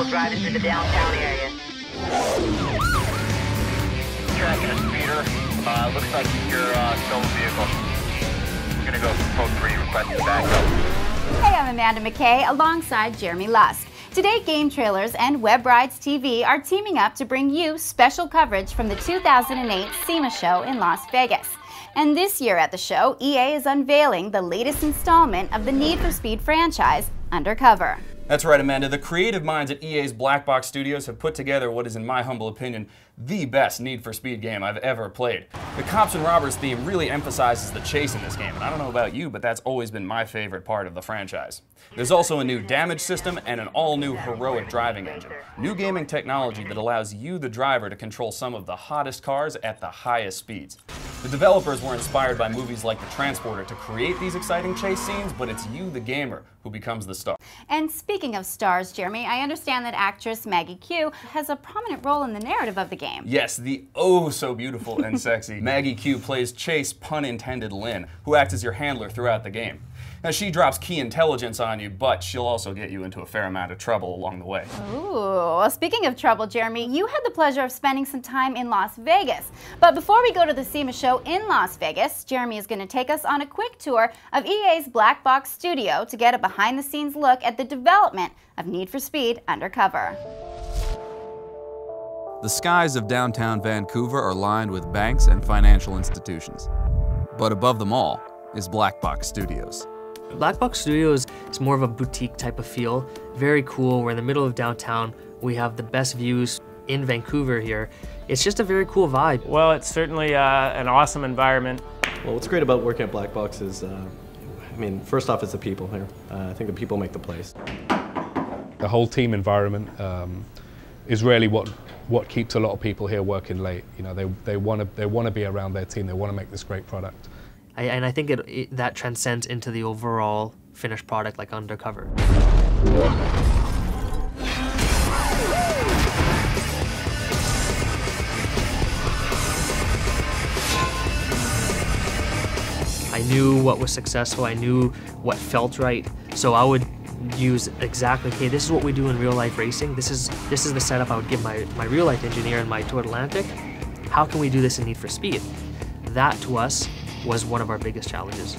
We'll drive into the downtown area. Tracking a speeder. Looks like your stolen vehicle. I'm gonna go code 3, requesting backup. Hey, I'm Amanda McKay alongside Jeremy Lusk. Today, Game Trailers and WebRidesTV are teaming up to bring you special coverage from the 2008 SEMA Show in Las Vegas. And this year at the show, EA is unveiling the latest installment of the Need for Speed franchise, Undercover. That's right, Amanda. The creative minds at EA's Black Box Studios have put together what is, in my humble opinion, the best Need for Speed game I've ever played. The cops and robbers theme really emphasizes the chase in this game, and I don't know about you, but that's always been my favorite part of the franchise. There's also a new damage system and an all-new heroic driving engine. New gaming technology that allows you, the driver, to control some of the hottest cars at the highest speeds. The developers were inspired by movies like The Transporter to create these exciting chase scenes, but it's you, the gamer, who becomes the star. And speaking of stars, Jeremy, I understand that actress Maggie Q has a prominent role in the narrative of the game. Yes, the oh-so-beautiful and sexy Maggie Q plays Chase, pun intended, Lynn, who acts as your handler throughout the game. Now, she drops key intelligence on you, but she'll also get you into a fair amount of trouble along the way. Ooh, well, speaking of trouble, Jeremy, you had the pleasure of spending some time in Las Vegas. But before we go to the SEMA Show in Las Vegas, Jeremy is going to take us on a quick tour of EA's Black Box Studio to get a behind-the-scenes look at the development of Need for Speed Undercover. The skies of downtown Vancouver are lined with banks and financial institutions. But above them all is Black Box Studios. Black Box Studios is more of a boutique type of feel. Very cool. We're in the middle of downtown. We have the best views in Vancouver here. It's just a very cool vibe. Well, it's certainly an awesome environment. Well, what's great about working at Black Box is, I mean, first off, it's the people here. I think the people make the place. The whole team environment is really what keeps a lot of people here working late. You know, they want to be around their team. They want to make this great product. And I think that transcends into the overall finished product like Undercover. I knew what was successful, I knew what felt right, so I would use exactly, okay, this is what we do in real life racing, this is the setup I would give my real life engineer in my Toyota Atlantic. How can we do this in Need for Speed? That to us was one of our biggest challenges.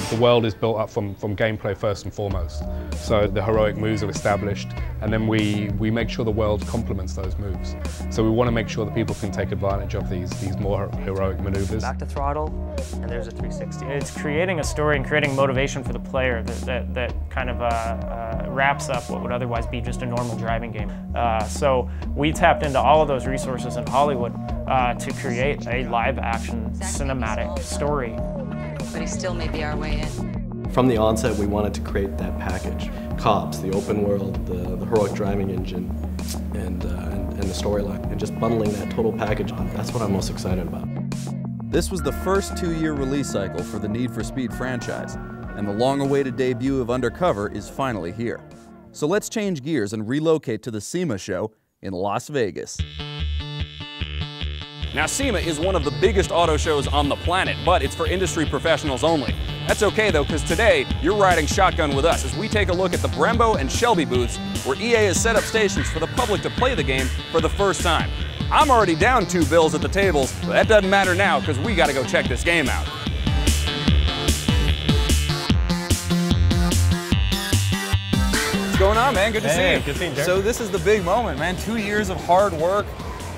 The world is built up from gameplay first and foremost. So the heroic moves are established, and then we make sure the world complements those moves. So we want to make sure that people can take advantage of these more heroic maneuvers. Back to throttle, and there's a 360. It's creating a story and creating motivation for the player that kind of wraps up what would otherwise be just a normal driving game. So we tapped into all of those resources in Hollywood to create a live-action cinematic story. But he still may be our way in. From the onset, we wanted to create that package. Cops, the open world, the heroic driving engine, and the storyline. And just bundling that total package on, that's what I'm most excited about. This was the first 2-year release cycle for the Need for Speed franchise, and the long-awaited debut of Undercover is finally here. So let's change gears and relocate to the SEMA Show in Las Vegas. Now, SEMA is one of the biggest auto shows on the planet, but it's for industry professionals only. That's okay though, because today you're riding shotgun with us as we take a look at the Brembo and Shelby booths where EA has set up stations for the public to play the game for the first time. I'm already down 2 bills at the tables, but that doesn't matter now because we got to go check this game out. What's going on, man? Good to see you. Good seeing you. So this is the big moment, man. 2 years of hard work.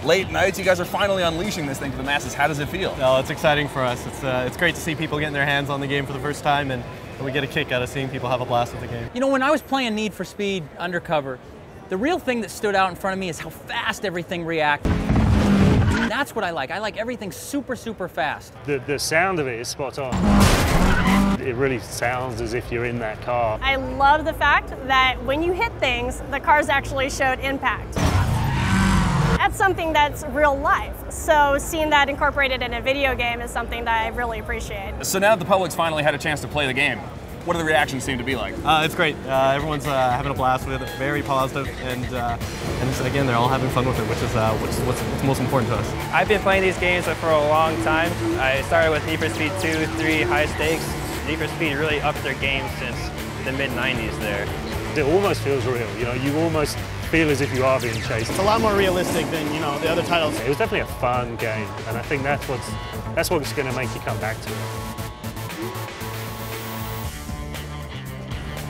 Late nights, you guys are finally unleashing this thing to the masses. How does it feel? No, it's exciting for us. It's great to see people getting their hands on the game for the first time, and we get a kick out of seeing people have a blast with the game. You know, when I was playing Need for Speed Undercover, the real thing that stood out in front of me is how fast everything reacted. That's what I like. I like everything super, super fast. The sound of it is spot on. It really sounds as if you're in that car. I love the fact that when you hit things, the cars actually showed impact. That's something that's real life. So seeing that incorporated in a video game is something that I really appreciate. So now that the public's finally had a chance to play the game, what do the reactions seem to be like? It's great. Everyone's having a blast with it. Very positive, and again, they're all having fun with it, which is what's most important to us. I've been playing these games for a long time. I started with Need for Speed 2, 3, high stakes. Need for Speed really upped their game since the mid-90s there. It almost feels real, you know, you almost feel as if you are being chased. It's a lot more realistic than, you know, the other titles. It was definitely a fun game, and I think that's what's going to make you come back to it.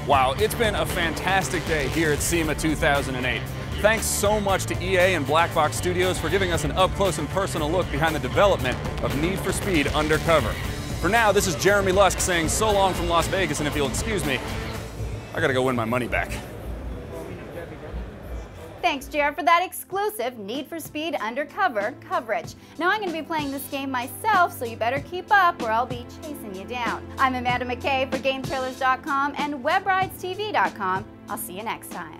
Wow, it's been a fantastic day here at SEMA 2008. Thanks so much to EA and Black Box Studios for giving us an up-close and personal look behind the development of Need for Speed Undercover. For now, this is Jeremy Lusk saying so long from Las Vegas, and if you'll excuse me, I gotta go win my money back. Thanks, Jared, for that exclusive Need for Speed Undercover coverage. Now I'm going to be playing this game myself, so you better keep up or I'll be chasing you down. I'm Amanda McKay for GameTrailers.com and WebRidesTV.com. I'll see you next time.